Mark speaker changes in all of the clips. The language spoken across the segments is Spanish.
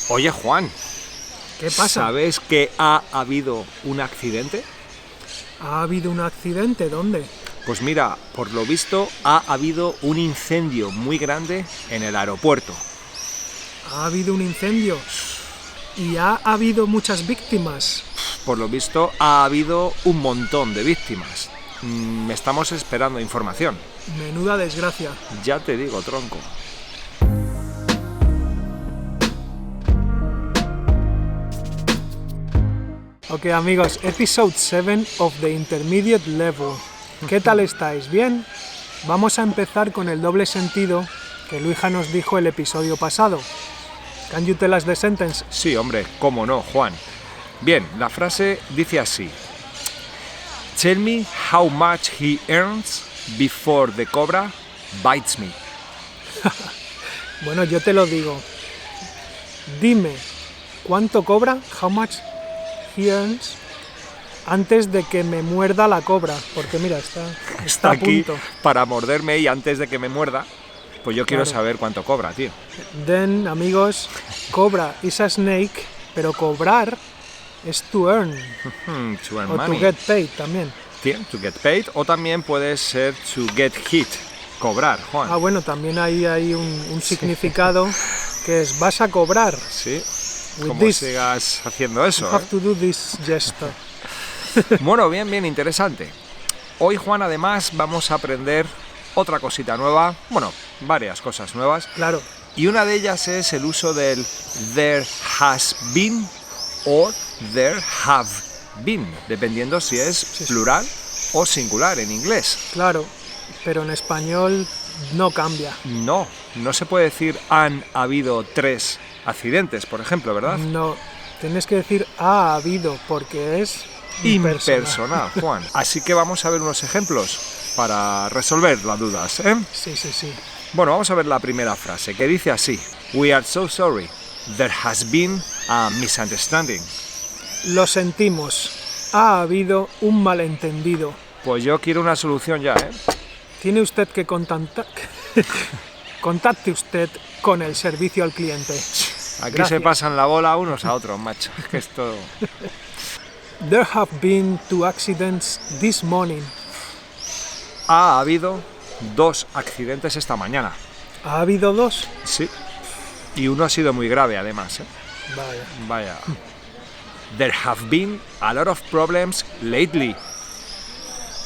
Speaker 1: Oye, Juan,
Speaker 2: ¿Qué pasa?
Speaker 1: ¿sabes que ha habido un accidente?
Speaker 2: ¿Ha habido un accidente? ¿Dónde?
Speaker 1: Pues mira, por lo visto ha habido un incendio muy grande en el aeropuerto.
Speaker 2: ¿Ha habido un incendio? ¿Y ha habido muchas víctimas?
Speaker 1: Por lo visto ha habido un montón de víctimas. Estamos esperando información.
Speaker 2: Menuda desgracia.
Speaker 1: Ya te digo, tronco.
Speaker 2: Ok, amigos, episode 7 of the intermediate level. ¿Qué tal estáis? ¿Bien? Vamos a empezar con el doble sentido que Luija nos dijo el episodio pasado. Can you tell us the sentence?
Speaker 1: Sí, hombre, cómo no, Juan. Bien, la frase dice así. Tell me how much he earns before the cobra bites me.
Speaker 2: Bueno, yo te lo digo. Dime, ¿cuánto cobra? How much he earns antes de que me muerda la cobra, porque mira, está a
Speaker 1: aquí
Speaker 2: punto.
Speaker 1: para morderme y antes de que me muerda, pues yo quiero
Speaker 2: Claro.
Speaker 1: saber cuánto cobra, tío.
Speaker 2: Then, amigos, cobra is a snake, pero cobrar es to earn,
Speaker 1: To earn
Speaker 2: o to
Speaker 1: money.
Speaker 2: get paid también.
Speaker 1: Tío, to get paid, o también puede ser to get hit, cobrar, Juan.
Speaker 2: Ah, bueno, también hay un significado que es vas a cobrar.
Speaker 1: Sí,
Speaker 2: With
Speaker 1: como
Speaker 2: this,
Speaker 1: sigas haciendo
Speaker 2: you
Speaker 1: eso.
Speaker 2: have to do this gesture.
Speaker 1: Bueno, bien, interesante. Hoy, Juan, además vamos a aprender otra cosita nueva, bueno, varias cosas nuevas,
Speaker 2: Claro,
Speaker 1: y una de ellas es el uso del there has been o there have been, dependiendo si es plural o singular en inglés.
Speaker 2: claro, pero en español no cambia.
Speaker 1: No se puede decir han habido 3 accidentes, por ejemplo, ¿verdad?
Speaker 2: No, tienes que decir ha habido, porque es
Speaker 1: Impersonal, Juan. Así que vamos a ver unos ejemplos para resolver las dudas, ¿eh?
Speaker 2: Sí.
Speaker 1: Bueno, vamos a ver la primera frase, que dice así. We are so sorry. There has been a misunderstanding.
Speaker 2: Lo sentimos, ha habido un malentendido.
Speaker 1: Pues yo quiero una solución ya, ¿eh?
Speaker 2: Tiene usted que contacte usted con el servicio al cliente.
Speaker 1: Aquí
Speaker 2: Gracias.
Speaker 1: se pasan la bola unos a otros, macho. Es que esto...
Speaker 2: There have been 2 accidents this morning.
Speaker 1: Ha habido 2 accidentes esta mañana.
Speaker 2: ¿Ha habido 2?
Speaker 1: Sí. Y uno ha sido muy grave, además, ¿eh?
Speaker 2: Vaya.
Speaker 1: Vaya. There have been a lot of problems lately.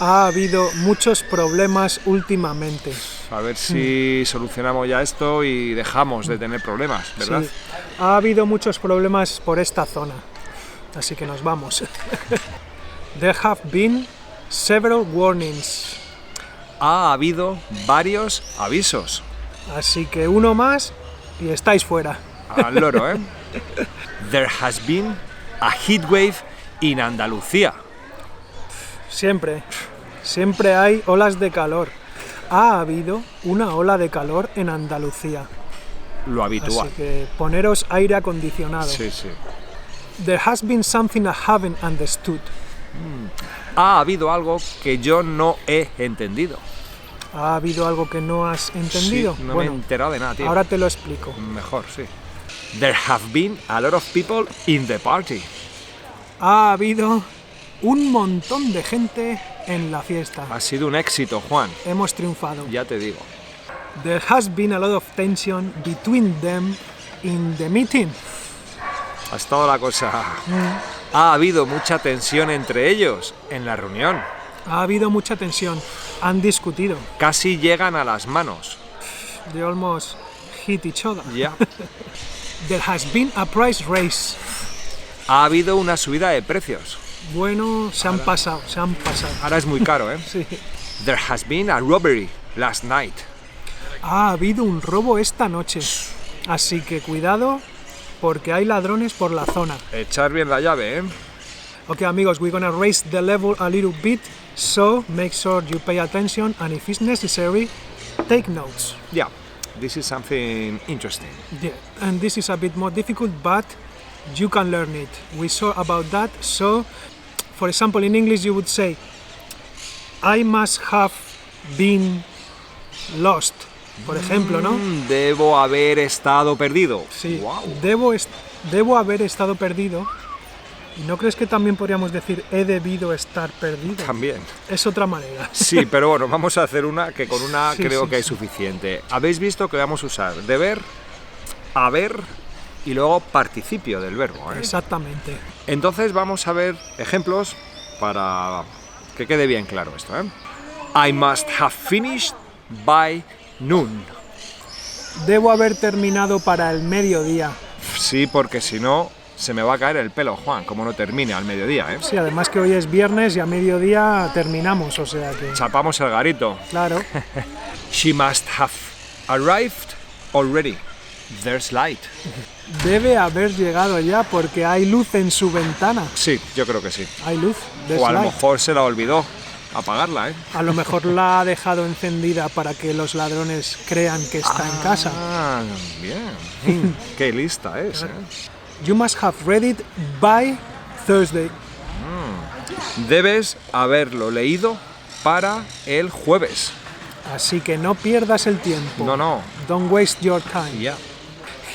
Speaker 2: Ha habido muchos problemas últimamente.
Speaker 1: A ver si solucionamos ya esto y dejamos de tener problemas, ¿verdad?
Speaker 2: Sí. Ha habido muchos problemas por esta zona. Así que nos vamos. There have been several warnings.
Speaker 1: Ha habido varios avisos.
Speaker 2: Así que uno más y estáis fuera.
Speaker 1: Al loro, ¿eh? There has been a heatwave in Andalucía.
Speaker 2: Siempre hay olas de calor. Ha habido una ola de calor en Andalucía.
Speaker 1: Lo habitual.
Speaker 2: Así que poneros aire acondicionado.
Speaker 1: Sí.
Speaker 2: There has been something I haven't understood.
Speaker 1: Ha habido algo que yo no he entendido.
Speaker 2: ¿Ha habido algo que no has entendido?
Speaker 1: Sí, no me he
Speaker 2: Bueno,
Speaker 1: enterado de nada, tío.
Speaker 2: ahora te lo explico.
Speaker 1: Mejor, sí. There have been a lot of people in the party.
Speaker 2: Ha habido un montón de gente en la fiesta.
Speaker 1: Ha sido un éxito, Juan.
Speaker 2: Hemos triunfado.
Speaker 1: Ya te digo.
Speaker 2: There has been a lot of tension between them in the meeting.
Speaker 1: Ha estado la cosa... Ha habido mucha tensión entre ellos en la reunión.
Speaker 2: Ha habido mucha tensión. Han discutido.
Speaker 1: Casi llegan a las manos.
Speaker 2: They almost hit each other.
Speaker 1: Ya.
Speaker 2: There has been a price raise.
Speaker 1: Ha habido una subida de precios.
Speaker 2: Bueno, se han pasado.
Speaker 1: Ahora es muy caro, ¿eh?
Speaker 2: Sí.
Speaker 1: There has been a robbery last night.
Speaker 2: Ha habido un robo esta noche. Así que cuidado, porque hay ladrones por la zona.
Speaker 1: Echar bien la llave, ¿eh?
Speaker 2: Okay, amigos, we're gonna raise the level a little bit, so make sure you pay attention, and if it's necessary, take notes.
Speaker 1: Yeah, this is something interesting.
Speaker 2: Yeah, and this is a bit more difficult, but you can learn it. We saw about that, so, for example, in English you would say, I must have been lost Por ejemplo, ¿no?
Speaker 1: Debo haber estado perdido.
Speaker 2: Sí,
Speaker 1: Guau.
Speaker 2: debo haber estado perdido. ¿Y no crees que también podríamos decir he debido estar perdido?
Speaker 1: También.
Speaker 2: Es otra manera.
Speaker 1: Sí, pero bueno, vamos a hacer una que con una
Speaker 2: Sí,
Speaker 1: creo
Speaker 2: sí,
Speaker 1: que es
Speaker 2: sí.
Speaker 1: suficiente. Habéis visto que vamos a usar deber, haber y luego participio del verbo, ¿eh?
Speaker 2: Exactamente.
Speaker 1: Entonces vamos a ver ejemplos para que quede bien claro esto, ¿eh? I must have finished by noon.
Speaker 2: Debo haber terminado para el mediodía.
Speaker 1: Sí, porque si no se me va a caer el pelo, Juan, como no termine al mediodía, ¿eh?
Speaker 2: Sí, además que hoy es viernes y a mediodía terminamos, o sea que...
Speaker 1: Chapamos el garito.
Speaker 2: Claro.
Speaker 1: She must have arrived already. There's light.
Speaker 2: Debe haber llegado ya porque hay luz en su ventana.
Speaker 1: Sí, yo creo que sí.
Speaker 2: Hay luz. There's
Speaker 1: O a lo
Speaker 2: light.
Speaker 1: mejor se la olvidó apagarla, ¿eh?
Speaker 2: A lo mejor la ha dejado encendida para que los ladrones crean que está en casa.
Speaker 1: Ah, bien. Qué lista es, ¿eh?
Speaker 2: You must have read it by Thursday.
Speaker 1: Debes haberlo leído para el jueves.
Speaker 2: Así que no pierdas el tiempo.
Speaker 1: No.
Speaker 2: Don't waste your time.
Speaker 1: Ya.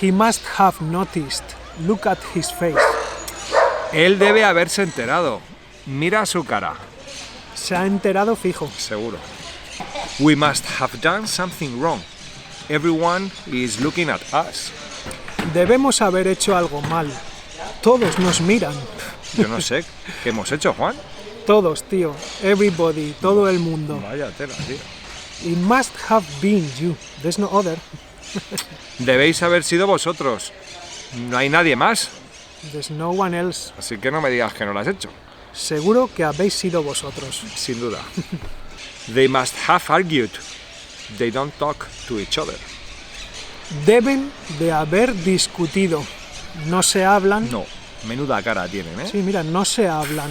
Speaker 2: He must have noticed. Look at his face.
Speaker 1: Él debe haberse enterado. Mira su cara,
Speaker 2: Se ha enterado fijo.
Speaker 1: seguro. We must have done something wrong. Everyone is looking at us.
Speaker 2: Debemos haber hecho algo mal. Todos nos miran.
Speaker 1: Yo no sé qué hemos hecho, Juan.
Speaker 2: Todos, tío. Everybody. Todo el mundo.
Speaker 1: Vaya tela, tío.
Speaker 2: It must have been you. There's no other.
Speaker 1: Debéis haber sido vosotros. No hay nadie más.
Speaker 2: There's no one else.
Speaker 1: Así que no me digas que no lo has hecho.
Speaker 2: Seguro que habéis sido vosotros.
Speaker 1: Sin duda. They must have argued. They don't talk to each other.
Speaker 2: Deben de haber discutido. No se hablan.
Speaker 1: No, menuda cara tienen, ¿eh?
Speaker 2: Sí, mira, no se hablan.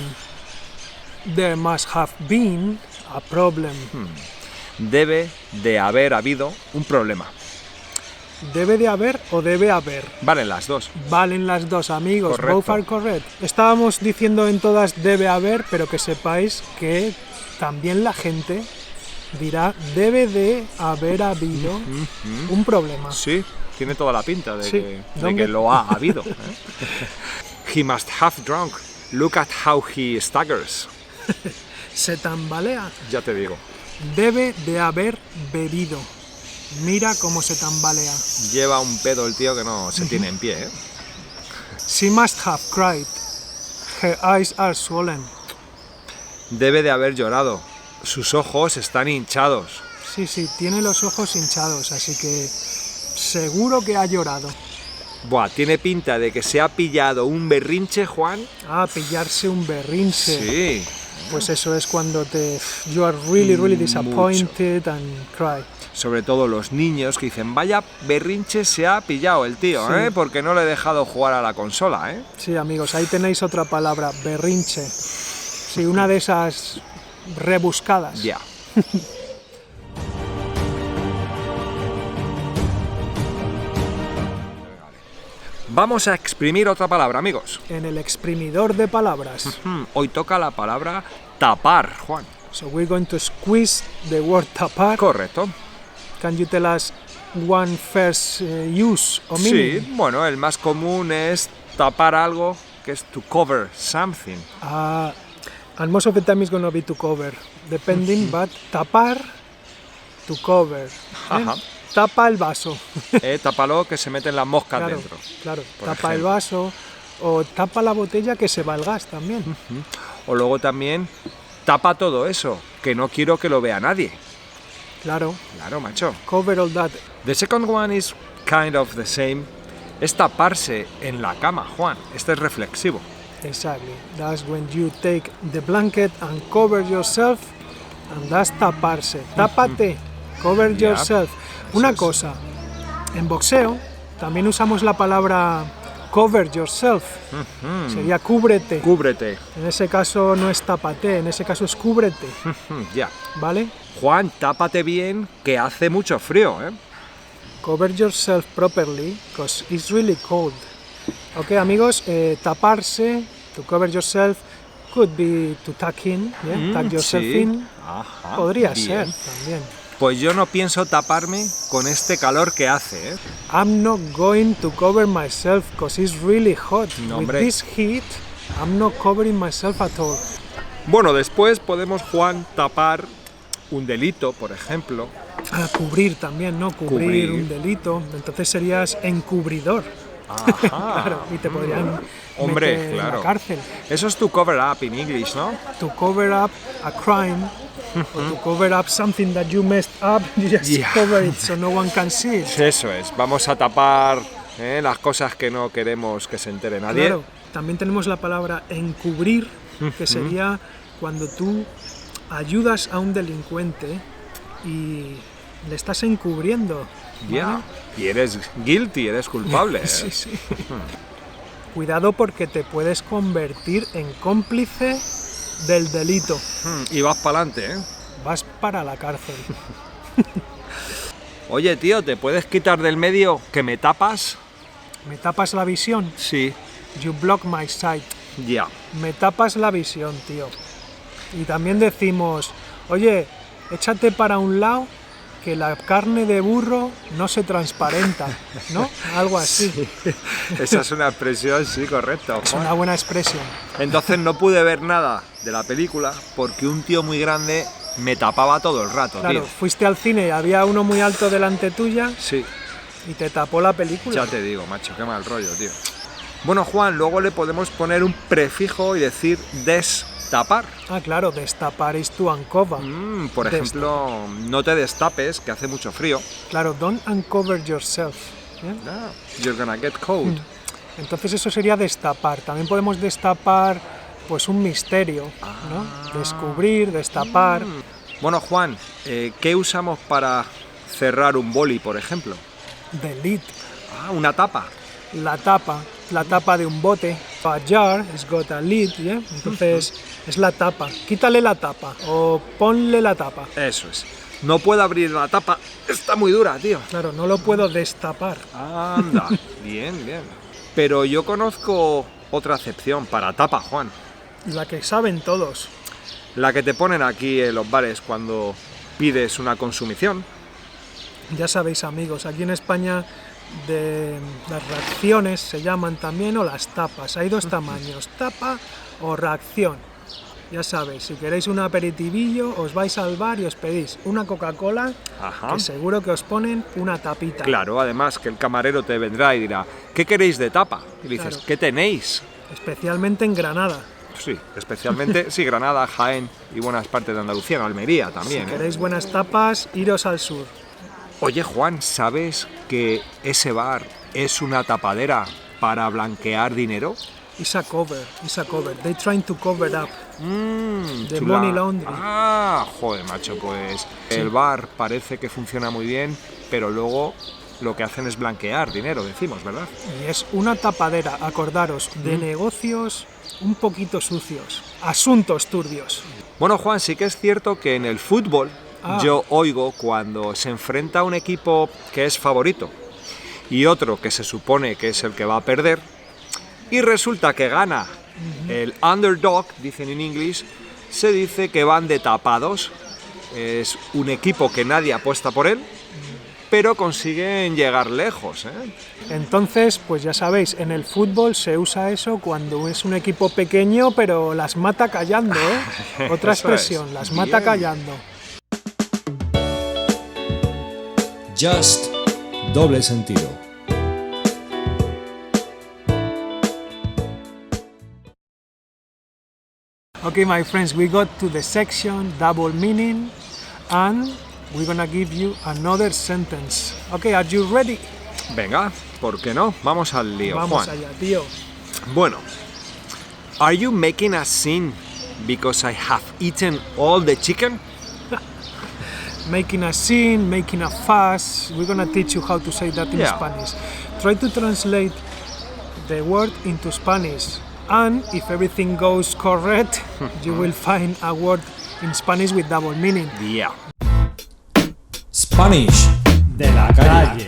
Speaker 2: There must have been a problem.
Speaker 1: Debe de haber habido un problema.
Speaker 2: Debe de haber o debe haber.
Speaker 1: Valen las dos.
Speaker 2: Valen las dos, amigos.
Speaker 1: Correcto.
Speaker 2: Both are correct. Estábamos diciendo en todas debe haber, pero que sepáis que también la gente dirá debe de haber habido un problema.
Speaker 1: Sí, tiene toda la pinta de,
Speaker 2: Sí.
Speaker 1: que, de
Speaker 2: ¿Dónde?
Speaker 1: que lo ha habido, ¿eh? He must have drunk. Look at how he staggers.
Speaker 2: Se tambalea.
Speaker 1: Ya te digo.
Speaker 2: Debe de haber bebido. Mira cómo se tambalea.
Speaker 1: Lleva un pedo el tío que no se tiene en pie, ¿eh?
Speaker 2: She must have cried. Her eyes are swollen.
Speaker 1: Debe de haber llorado. Sus ojos están hinchados.
Speaker 2: Sí, tiene los ojos hinchados, así que seguro que ha llorado.
Speaker 1: Buah, tiene pinta de que se ha pillado un berrinche, Juan.
Speaker 2: Ah, pillarse un berrinche.
Speaker 1: Sí.
Speaker 2: Pues eso es cuando you are really disappointed and cry.
Speaker 1: Sobre todo los niños que dicen, vaya berrinche se ha pillado el tío,
Speaker 2: Sí.
Speaker 1: ¿eh? Porque no le he dejado jugar a la consola, ¿eh?
Speaker 2: Sí, amigos, ahí tenéis otra palabra, berrinche. Sí, una de esas rebuscadas.
Speaker 1: Ya. Vamos a exprimir otra palabra, amigos.
Speaker 2: En el exprimidor de palabras.
Speaker 1: Hoy toca la palabra tapar, Juan.
Speaker 2: So we're going to squeeze the word tapar.
Speaker 1: Correcto.
Speaker 2: Can you tell us one first use or
Speaker 1: Sí,
Speaker 2: meaning?
Speaker 1: bueno, el más común es tapar algo, que es to cover something.
Speaker 2: And most of the time it's going to be to cover, depending, but tapar, to cover.
Speaker 1: Ajá.
Speaker 2: Tapa el vaso.
Speaker 1: Tápalo que se meten las moscas
Speaker 2: Claro,
Speaker 1: dentro.
Speaker 2: claro.
Speaker 1: por
Speaker 2: Tapa el
Speaker 1: ejemplo.
Speaker 2: vaso o tapa la botella que se va el gas también.
Speaker 1: O luego también tapa todo eso, que no quiero que lo vea nadie.
Speaker 2: Claro.
Speaker 1: Claro, macho.
Speaker 2: Cover all that.
Speaker 1: The second one is kind of the same. Es taparse en la cama, Juan. Este es reflexivo.
Speaker 2: Exactly. That's when you take the blanket and cover yourself, and that's taparse. Tápate. Cover
Speaker 1: Yeah.
Speaker 2: yourself. Una
Speaker 1: Eso es.
Speaker 2: cosa, en boxeo también usamos la palabra cover yourself. Sería cúbrete.
Speaker 1: Cúbrete.
Speaker 2: En ese caso no es tápate, en ese caso es cúbrete,
Speaker 1: Ya.
Speaker 2: ¿vale?
Speaker 1: Juan, tápate bien, que hace mucho frío, ¿eh?
Speaker 2: Cover yourself properly, because it's really cold. Ok, amigos, taparse, to cover yourself, could be to tuck in, yeah? Tuck yourself
Speaker 1: sí.
Speaker 2: in.
Speaker 1: Ajá,
Speaker 2: Podría
Speaker 1: bien.
Speaker 2: ser también.
Speaker 1: Pues yo no pienso taparme con este calor que hace, ¿eh?
Speaker 2: I'm not going to cover myself because it's really hot.
Speaker 1: No,
Speaker 2: With
Speaker 1: hombre.
Speaker 2: this heat, I'm not covering myself at all.
Speaker 1: Bueno, después podemos, Juan, tapar un delito, por ejemplo.
Speaker 2: Cubrir también, ¿no? Cubrir un delito. Entonces serías encubridor.
Speaker 1: Ajá.
Speaker 2: Claro, y te podrían
Speaker 1: Hombre,
Speaker 2: meter en
Speaker 1: claro.
Speaker 2: la cárcel.
Speaker 1: Eso es tu cover up en inglés, ¿no?
Speaker 2: To cover up a crime, or to cover up something that you messed up, you just
Speaker 1: Yeah.
Speaker 2: cover it so no one can see it.
Speaker 1: Eso es, vamos a tapar las cosas que no queremos que se entere nadie.
Speaker 2: Claro, también tenemos la palabra encubrir, que sería cuando tú ayudas a un delincuente y le estás encubriendo.
Speaker 1: Ya.
Speaker 2: ¿vale?
Speaker 1: Y eres guilty, eres culpable. ¿eh?
Speaker 2: Sí, sí. Cuidado porque te puedes convertir en cómplice del delito.
Speaker 1: Y vas para adelante, ¿eh?
Speaker 2: Vas para la cárcel.
Speaker 1: Oye, tío, ¿te puedes quitar del medio que me tapas?
Speaker 2: ¿Me tapas la visión?
Speaker 1: Sí.
Speaker 2: You block my sight.
Speaker 1: Ya.
Speaker 2: Me tapas la visión, tío. Y también decimos, oye, échate para un lado que la carne de burro no se transparenta, ¿no? Algo así.
Speaker 1: Esa es una expresión, sí, correcto.
Speaker 2: Es
Speaker 1: Juan.
Speaker 2: una buena expresión.
Speaker 1: Entonces no pude ver nada de la película porque un tío muy grande me tapaba todo el rato,
Speaker 2: Claro,
Speaker 1: tío.
Speaker 2: fuiste al cine y había uno muy alto delante tuya
Speaker 1: Sí,
Speaker 2: y te tapó la película.
Speaker 1: ya te digo, macho, qué mal rollo, tío. Bueno, Juan, luego le podemos poner un prefijo y decir destapar.
Speaker 2: Ah, claro, destapar is to uncover.
Speaker 1: Por ejemplo, no te destapes, que hace mucho frío.
Speaker 2: Claro, don't uncover yourself. ¿eh?
Speaker 1: Ah, you're gonna get cold.
Speaker 2: Entonces eso sería destapar. También podemos destapar pues un misterio, ¿no? Descubrir, destapar.
Speaker 1: Bueno, Juan, ¿qué usamos para cerrar un boli, por ejemplo?
Speaker 2: The lid,
Speaker 1: Ah, una tapa.
Speaker 2: la tapa de un bote. A jar has got a lid, ¿yeah? Entonces es la tapa. Quítale la tapa o ponle la tapa.
Speaker 1: Eso es. No puedo abrir la tapa, está muy dura, tío.
Speaker 2: Claro, no lo puedo destapar.
Speaker 1: Anda, bien, bien. Pero yo conozco otra acepción para tapa, Juan.
Speaker 2: La que saben todos.
Speaker 1: La que te ponen aquí en los bares cuando pides una consumición.
Speaker 2: Ya sabéis, amigos, aquí en España de las reacciones se llaman también o las tapas. Hay dos tamaños, tapa o reacción. Ya sabéis, si queréis un aperitivillo, os vais al bar y os pedís una Coca-Cola,
Speaker 1: Ajá.
Speaker 2: que seguro que os ponen una tapita.
Speaker 1: Claro, además que el camarero te vendrá y dirá, ¿qué queréis de tapa? Y dices,
Speaker 2: Claro.
Speaker 1: ¿qué tenéis?
Speaker 2: Especialmente en Granada.
Speaker 1: Sí, especialmente, sí, Granada, Jaén y buenas partes de Andalucía, en Almería también.
Speaker 2: Si
Speaker 1: ¿eh?
Speaker 2: queréis buenas tapas, iros al sur.
Speaker 1: Oye, Juan, ¿sabes que ese bar es una tapadera para blanquear dinero?
Speaker 2: It's a cover. They're trying to cover up. The
Speaker 1: Chula.
Speaker 2: money laundry.
Speaker 1: Ah, joder, macho, pues el bar parece que funciona muy bien, pero luego lo que hacen es blanquear dinero, decimos, ¿verdad?
Speaker 2: Y es una tapadera, acordaros, de negocios un poquito sucios, asuntos turbios.
Speaker 1: Bueno, Juan, sí que es cierto que en el fútbol yo oigo cuando se enfrenta a un equipo que es favorito y otro que se supone que es el que va a perder y resulta que gana el underdog, dicen en inglés, se dice que van de tapados. Es un equipo que nadie apuesta por él, pero consiguen llegar lejos, ¿eh?
Speaker 2: Entonces, pues ya sabéis, en el fútbol se usa eso cuando es un equipo pequeño, pero las mata callando, ¿eh? Otra
Speaker 1: Eso es.
Speaker 2: expresión, las mata
Speaker 1: Bien.
Speaker 2: callando.
Speaker 3: Just doble sentido.
Speaker 2: Okay, my friends, we got to the section double meaning and we're gonna give you another sentence. Okay, are you ready?
Speaker 1: Venga, ¿por qué no? Vamos al lío,
Speaker 2: Vamos
Speaker 1: Juan.
Speaker 2: allá, tío.
Speaker 1: Bueno, are you making a scene because I have eaten all the chicken?
Speaker 2: Making a scene, making a fuss. We're gonna teach you how to say that in
Speaker 1: Yeah.
Speaker 2: Spanish. Try to translate the word into Spanish. And if everything goes correct, you will find a word in Spanish with double meaning.
Speaker 1: Yeah.
Speaker 3: Spanish de la calle.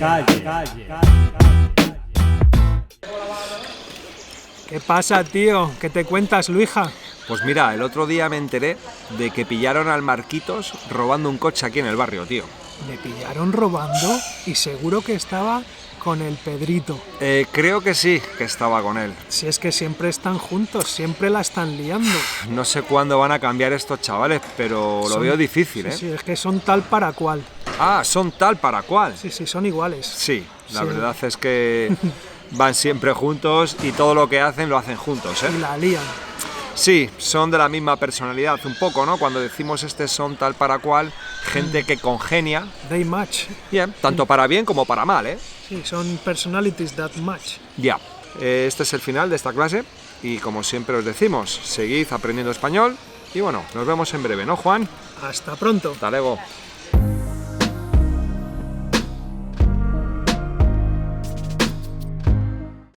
Speaker 2: ¿Qué pasa, tío? ¿Qué te cuentas, Luija?
Speaker 1: Pues mira, el otro día me enteré de que pillaron al Marquitos robando un coche aquí en el barrio, tío.
Speaker 2: Le pillaron robando y seguro que estaba con el Pedrito.
Speaker 1: Creo que sí, que estaba con él.
Speaker 2: Si es que siempre están juntos, siempre la están liando.
Speaker 1: No sé cuándo van a cambiar estos chavales, pero lo veo difícil, ¿eh?
Speaker 2: Sí, es que son tal para cual.
Speaker 1: Ah, son tal para cual.
Speaker 2: Sí, son iguales.
Speaker 1: Sí, la
Speaker 2: Sí.
Speaker 1: verdad es que van siempre juntos y todo lo que hacen lo hacen juntos, ¿eh?
Speaker 2: Y la lían.
Speaker 1: Sí, son de la misma personalidad un poco, ¿no? Cuando decimos son tal para cual, gente que congenia,
Speaker 2: They match.
Speaker 1: bien, tanto para bien como para mal, ¿eh?
Speaker 2: Sí, son personalities that match.
Speaker 1: Ya, este es el final de esta clase y como siempre os decimos, seguid aprendiendo español y bueno, nos vemos en breve, ¿no, Juan?
Speaker 2: Hasta pronto.
Speaker 1: Hasta luego.